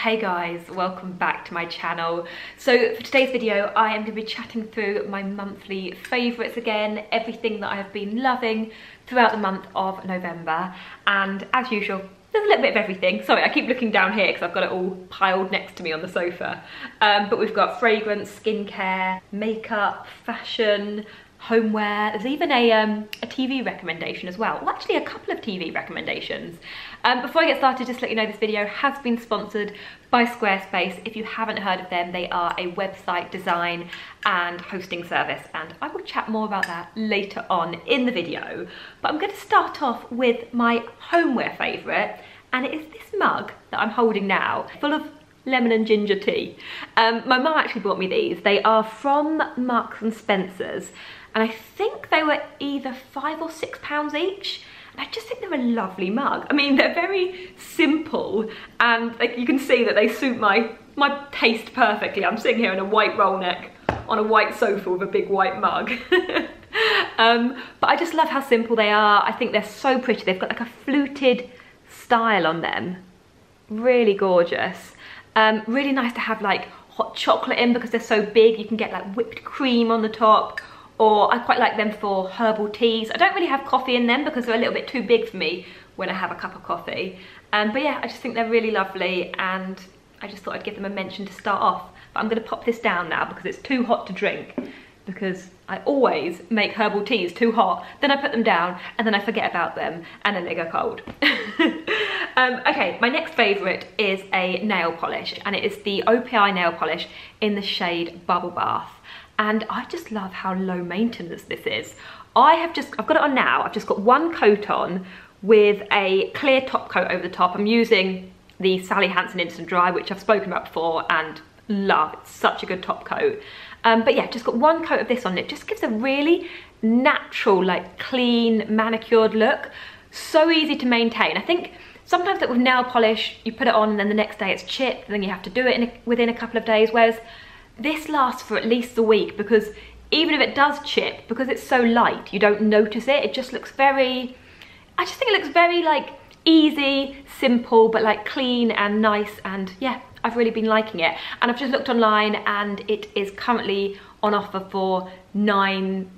Hey guys, welcome back to my channel. So for today's video, I am going to be chatting through my monthly favourites again, everything that I have been loving throughout the month of November. And as usual, there's a little bit of everything. Sorry, I keep looking down here because I've got it all piled next to me on the sofa. But we've got fragrance, skincare, makeup, fashion, homeware. There's even a TV recommendation as well. Well, actually a couple of TV recommendations. Before I get started, just to let you know this video has been sponsored by Squarespace. If you haven't heard of them, they are a website design and hosting service, and I will chat more about that later on in the video. But I'm going to start off with my homeware favourite, and it is this mug that I'm holding now, full of lemon and ginger tea. My mum actually bought me these. They are from Marks and Spencer's, and I think they were either £5 or £6 each. And I just think they're a lovely mug. I mean, they're very simple, and like, you can see that they suit my taste perfectly. I'm sitting here in a white roll neck on a white sofa with a big white mug. But I just love how simple they are. I think they're so pretty. They've got like a fluted style on them. Really gorgeous. Really nice to have like hot chocolate in because they're so big. You can get like whipped cream on the top. Or I quite like them for herbal teas. I don't really have coffee in them because they're a little bit too big for me when I have a cup of coffee. But yeah, I just think they're really lovely, and I just thought I'd give them a mention to start off. But I'm going to pop this down now because it's too hot to drink, because I always make herbal teas too hot, then I put them down and then I forget about them and then they go cold. Okay, my next favourite is a nail polish, and it is the OPI nail polish in the shade Bubble Bath. And I just love how low maintenance this is. I've got it on now. I've just got one coat on with a clear top coat over the top. I'm using the Sally Hansen Instant Dry, which I've spoken about before and love. It's such a good top coat. But yeah, just got one coat of this on. It just gives a really natural, like clean, manicured look. So easy to maintain. I think sometimes that with nail polish, you put it on and then the next day it's chipped, and then you have to do it within a couple of days. Whereas this lasts for at least a week, because even if it does chip, because it's so light, you don't notice it. It just looks very, I just think it looks very like easy, simple, but like clean and nice. And yeah, I've really been liking it. And I've just looked online and it is currently on offer for £9.50,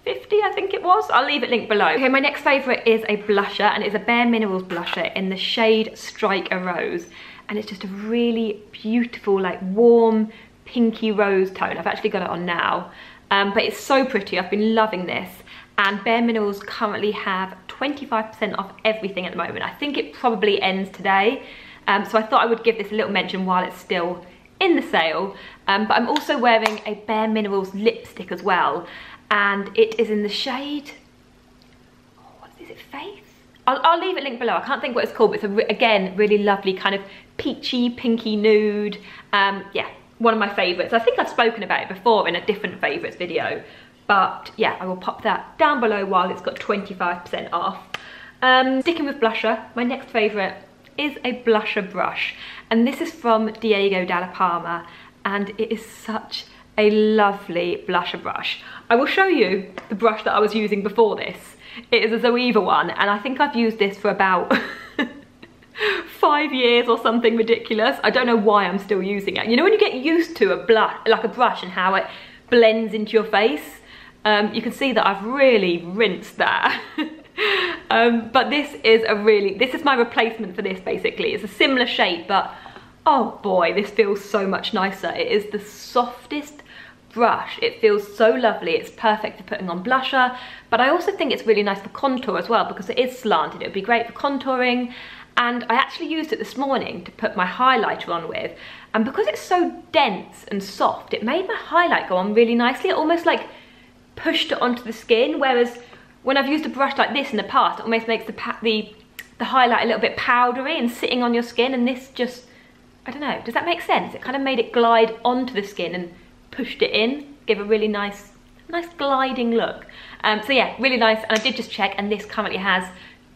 I think it was. I'll leave it linked below. Okay, my next favourite is a blusher, and it's a Bare Minerals blusher in the shade Strike a Rose. And it's just a really beautiful, like warm, pinky rose tone. I've actually got it on now, but it's so pretty. I've been loving this. And Bare Minerals currently have 25% off everything at the moment. I think it probably ends today. So I thought I would give this a little mention while it's still in the sale. But I'm also wearing a Bare Minerals lipstick as well. And it is in the shade, oh, what is it, Faith? I'll leave it linked below. I can't think what it's called, but it's again, really lovely kind of peachy, pinky nude. Yeah, one of my favourites. I think I've spoken about it before in a different favourites video. But yeah, I will pop that down below while it's got 25% off. Sticking with blusher, my next favourite is a blusher brush. And this is from Diego Dalla Palma. And it is such a lovely blusher brush. I will show you the brush that I was using before this. It is a Zoeva one, and I think I've used this for about 5 years or something ridiculous. I don't know why I'm still using it. You know when you get used to a brush and how it blends into your face? You can see that I've really rinsed that. But this is my replacement for this basically. It's a similar shape, but oh boy, this feels so much nicer. It is the softest brush. It feels so lovely. It's perfect for putting on blusher, but I also think it's really nice for contour as well because it is slanted. It would be great for contouring. And I actually used it this morning to put my highlighter on with, and because it's so dense and soft, it made my highlight go on really nicely. It almost like pushed it onto the skin, whereas when I've used a brush like this in the past, it almost makes the highlight a little bit powdery and sitting on your skin, and this just, I don't know, does that make sense? It kind of made it glide onto the skin and pushed it in, give a really nice gliding look. So yeah, really nice. And I did just check, and this currently has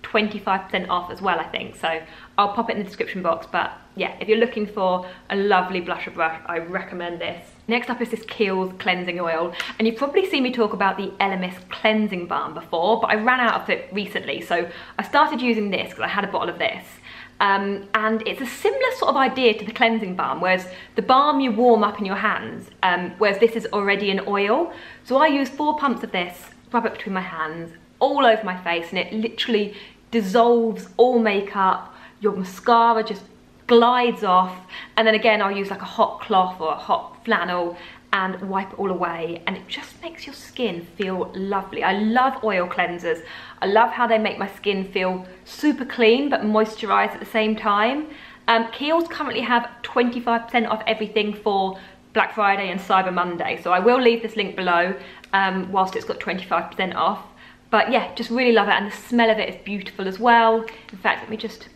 25% off as well, I think. So I'll pop it in the description box. But yeah, if you're looking for a lovely blusher brush, I recommend this. Next up is this Kiehl's cleansing oil, and you've probably seen me talk about the LMS cleansing balm before, but I ran out of it recently, so I started using this because I had a bottle of this. and it's a similar sort of idea to the cleansing balm, whereas the balm you warm up in your hands, whereas this is already an oil. So I use 4 pumps of this, rub it between my hands, all over my face, and it literally dissolves all makeup. Your mascara just glides off, and then again I'll use like a hot cloth or a hot flannel and wipe it all away, and it just makes your skin feel lovely. I love oil cleansers. I love how they make my skin feel super clean but moisturized at the same time. Kiehl's currently have 25% off everything for Black Friday and Cyber Monday, so I will leave this link below whilst it's got 25% off. But yeah, just really love it, and the smell of it is beautiful as well. In fact, let me just,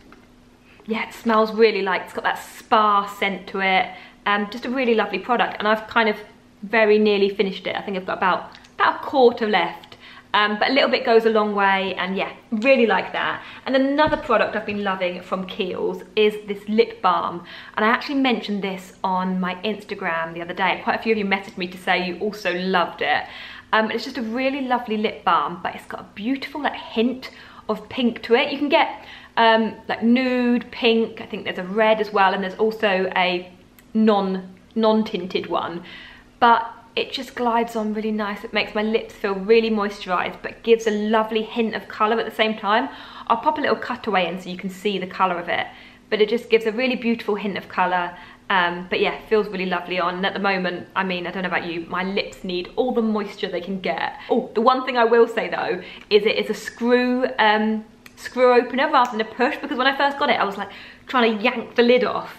yeah, it smells really like, it's got that spa scent to it. Just a really lovely product, and I've kind of very nearly finished it. I think I've got about a quarter left, but a little bit goes a long way, and yeah, really like that. And another product I've been loving from Kiehl's is this lip balm, and I actually mentioned this on my Instagram the other day. Quite a few of you messaged me to say you also loved it. It's just a really lovely lip balm, but it's got a beautiful like hint of pink to it. You can get like nude, pink, I think there's a red as well, and there's also a non-tinted one, but it just glides on really nice. It makes my lips feel really moisturized, but gives a lovely hint of color at the same time. I'll pop a little cutaway in so you can see the color of it, but it just gives a really beautiful hint of color. But yeah, feels really lovely on. And at the moment, I mean, I don't know about you, my lips need all the moisture they can get. Oh, the one thing I will say though is it is a screw opener rather than a push, because when I first got it I was like trying to yank the lid off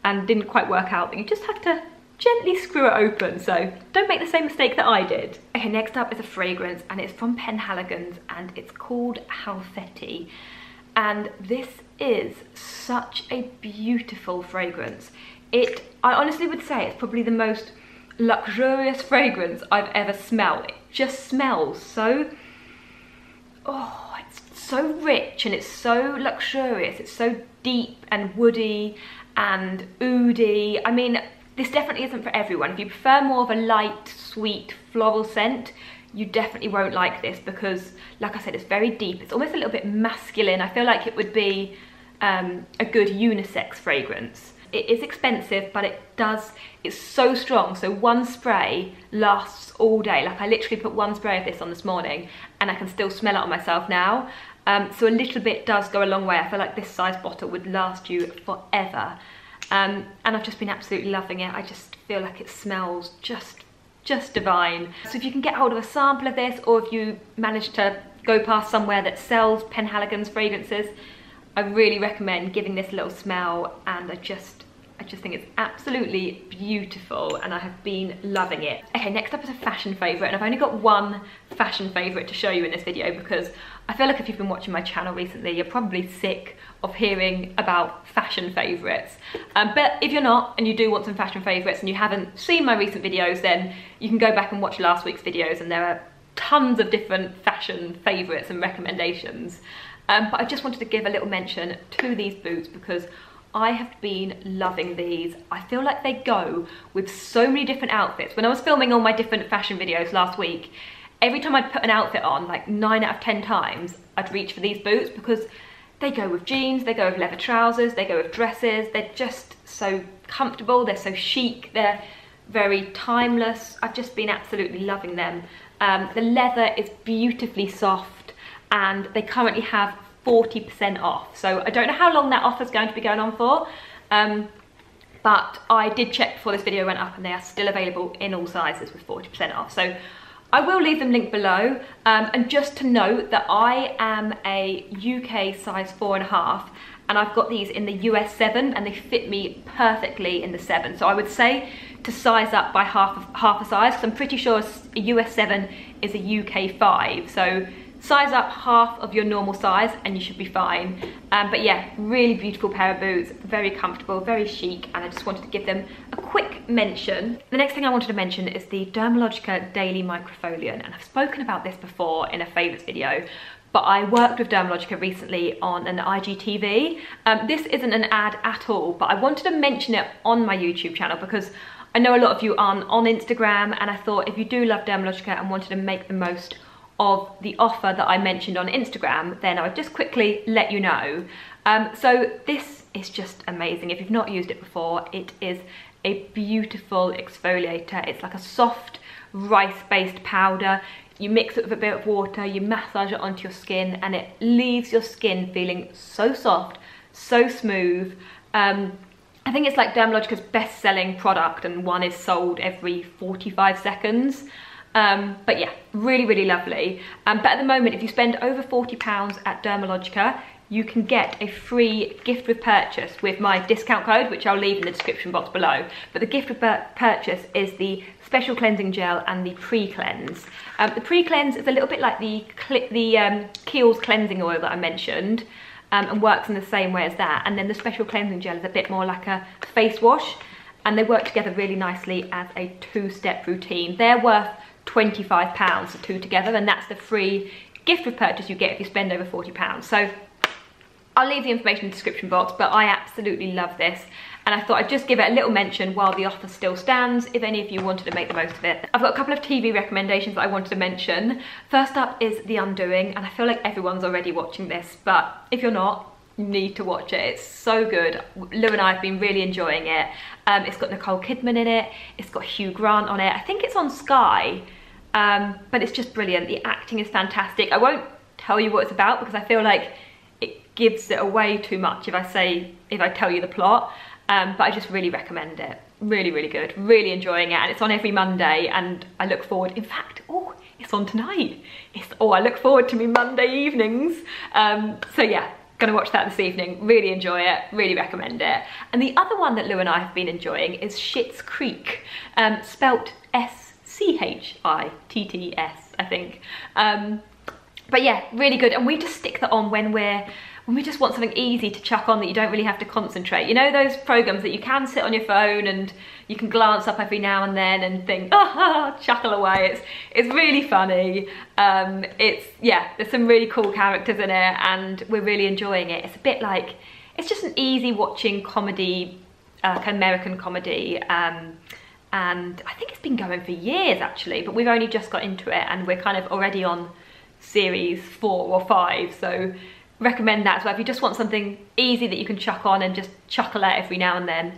and didn't quite work out. You just have to gently screw it open, so don't make the same mistake that I did. Okay, next up is a fragrance, and it's from Penhaligon's, and it's called Halfeti. And this is such a beautiful fragrance. I honestly would say it's probably the most luxurious fragrance I've ever smelled. It just smells so, oh, it's so rich and it's so luxurious. It's so deep and woody and oody. I mean, this definitely isn't for everyone. If you prefer more of a light, sweet, floral scent, you definitely won't like this, because, like I said, it's very deep. It's almost a little bit masculine. I feel like it would be a good unisex fragrance. It is expensive, but it's so strong. So one spray lasts all day. Like I literally put one spray of this on this morning and I can still smell it on myself now. So a little bit does go a long way. I feel like this size bottle would last you forever. And I've just been absolutely loving it. I just feel like it smells just divine. So if you can get hold of a sample of this, or if you manage to go past somewhere that sells Penhaligon's fragrances, I really recommend giving this a little smell, and I just think it's absolutely beautiful, and I have been loving it. Okay, next up is a fashion favourite, and I've only got one fashion favourite to show you in this video, because I feel like if you've been watching my channel recently, you're probably sick of hearing about fashion favourites. But if you're not, and you do want some fashion favourites, and you haven't seen my recent videos, then you can go back and watch last week's videos, and there are tons of different fashion favourites and recommendations. But I just wanted to give a little mention to these boots, because I have been loving these. I feel like they go with so many different outfits. When I was filming all my different fashion videos last week, every time I'd put an outfit on, like 9 out of 10 times, I'd reach for these boots, because they go with jeans, they go with leather trousers, they go with dresses. They're just so comfortable, they're so chic, they're very timeless. I've just been absolutely loving them. The leather is beautifully soft, and they currently have 40% off. So I don't know how long that offer is going to be going on for, but I did check before this video went up, and they are still available in all sizes with 40% off. So I will leave them linked below, and just to note that I am a UK size 4.5, and I've got these in the US 7, and they fit me perfectly in the 7. So I would say to size up by half a size, because I'm pretty sure a US 7 is a UK 5. So size up half of your normal size and you should be fine. But yeah, really beautiful pair of boots, very comfortable, very chic, and I just wanted to give them a quick mention. The next thing I wanted to mention is the Dermalogica Daily Microfoliant, and I've spoken about this before in a favourites video, but I worked with Dermalogica recently on an IGTV. This isn't an ad at all, but I wanted to mention it on my YouTube channel because I know a lot of you aren't on Instagram, and I thought if you do love Dermalogica and wanted to make the most of the offer that I mentioned on Instagram, then I'll just quickly let you know. So this is just amazing. If you've not used it before, it is a beautiful exfoliator. It's like a soft rice-based powder. You mix it with a bit of water, you massage it onto your skin, and it leaves your skin feeling so soft, so smooth. I think it's like Dermalogica's best-selling product, and one is sold every 45 seconds. But yeah, really, really lovely. But at the moment, if you spend over £40 at Dermalogica, you can get a free gift with purchase with my discount code, which I'll leave in the description box below. But the gift with purchase is the special cleansing gel and the pre-cleanse. The pre-cleanse is a little bit like the Kiehl's cleansing oil that I mentioned, and works in the same way as that. And then the special cleansing gel is a bit more like a face wash, and they work together really nicely as a two-step routine. They're worth £25, the two together, and that's the free gift with purchase you get if you spend over £40. So I'll leave the information in the description box, but I absolutely love this. And I thought I'd just give it a little mention while the offer still stands, if any of you wanted to make the most of it. I've got a couple of TV recommendations that I wanted to mention. First up is The Undoing, and I feel like everyone's already watching this, but if you're not, you need to watch it. It's so good. Lou and I have been really enjoying it. It's got Nicole Kidman in it. It's got Hugh Grant on it. I think it's on Sky, but it's just brilliant. The acting is fantastic. I won't tell you what it's about because I feel like it gives it away too much if I tell you the plot. But I just really recommend it. Really, really good. Really enjoying it. And it's on every Monday, and I look forward, in fact, oh, it's on tonight. I look forward to me Monday evenings. So yeah, gonna watch that this evening. Really enjoy it, really recommend it. And the other one that Lou and I have been enjoying is Schitt's Creek, spelt S-C-H-I-T-T-S, I think. But yeah, really good. And we just stick that on when we just want something easy to chuck on that you don't really have to concentrate. You know those programs that you can sit on your phone and you can glance up every now and then and think, chuckle away. It's really funny. Yeah, there's some really cool characters in it, and we're really enjoying it. It's a bit like, it's just an easy watching comedy, American comedy. And I think it's been going for years actually, but we've only just got into it, and we're kind of already on series 4 or 5, so recommend that. So if you just want something easy that you can chuck on and just chuckle at every now and then,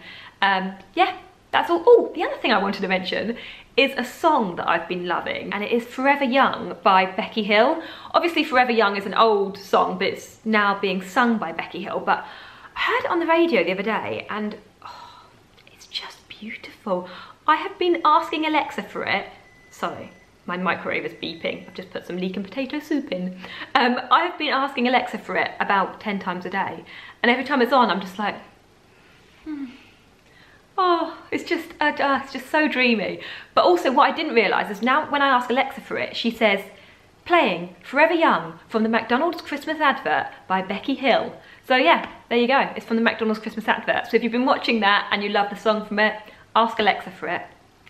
yeah, that's all. Oh, the other thing I wanted to mention is a song that I've been loving, and it is Forever Young by Becky Hill. Obviously Forever Young is an old song, but it's now being sung by Becky Hill. But I heard it on the radio the other day, and oh, it's just beautiful. I have been asking Alexa for it. Sorry, my microwave is beeping. I've just put some leek and potato soup in. I've been asking Alexa for it about 10 times a day. And every time it's on, I'm just like, oh, it's just so dreamy. But also what I didn't realise is now when I ask Alexa for it, she says, playing Forever Young from the McDonald's Christmas advert by Becky Hill. So yeah, there you go. It's from the McDonald's Christmas advert. So if you've been watching that and you love the song from it, ask Alexa for it.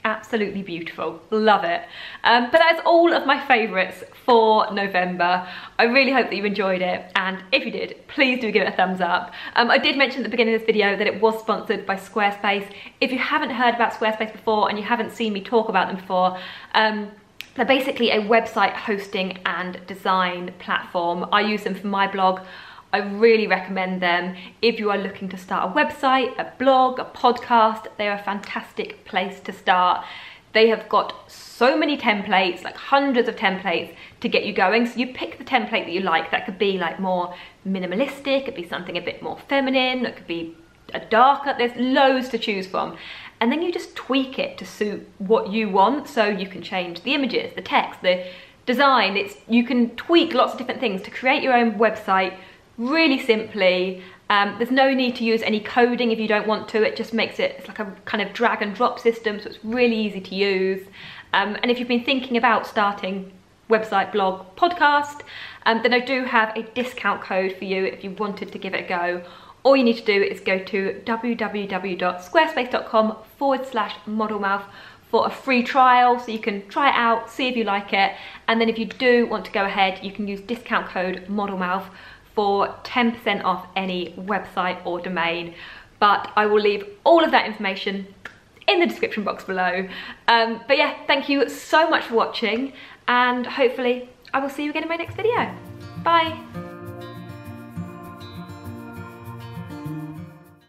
Absolutely beautiful, love it. But that's all of my favourites for November. I really hope that you enjoyed it, and if you did, please do give it a thumbs up. I did mention at the beginning of this video that it was sponsored by Squarespace. If you haven't heard about Squarespace before and you haven't seen me talk about them before, they're basically a website hosting and design platform. I use them for my blog. I really recommend them. If you are looking to start a website, a blog, a podcast, they're a fantastic place to start. They have got so many templates, like hundreds of templates to get you going. So you pick the template that you like. That could be like more minimalistic, it could be something a bit more feminine, it could be a darker, there's loads to choose from. And then you just tweak it to suit what you want. So you can change the images, the text, the design. You can tweak lots of different things to create your own website really simply. There's no need to use any coding if you don't want to. It just makes it's like a kind of drag and drop system, so it's really easy to use. And if you've been thinking about starting website, blog, podcast, then I do have a discount code for you if you wanted to give it a go. All you need to do is go to www.squarespace.com/modelmouth for a free trial, so you can try it out, see if you like it, and then if you do want to go ahead, you can use discount code modelmouth for 10% off any website or domain. But I will leave all of that information in the description box below. But yeah, thank you so much for watching, and hopefully I will see you again in my next video. Bye.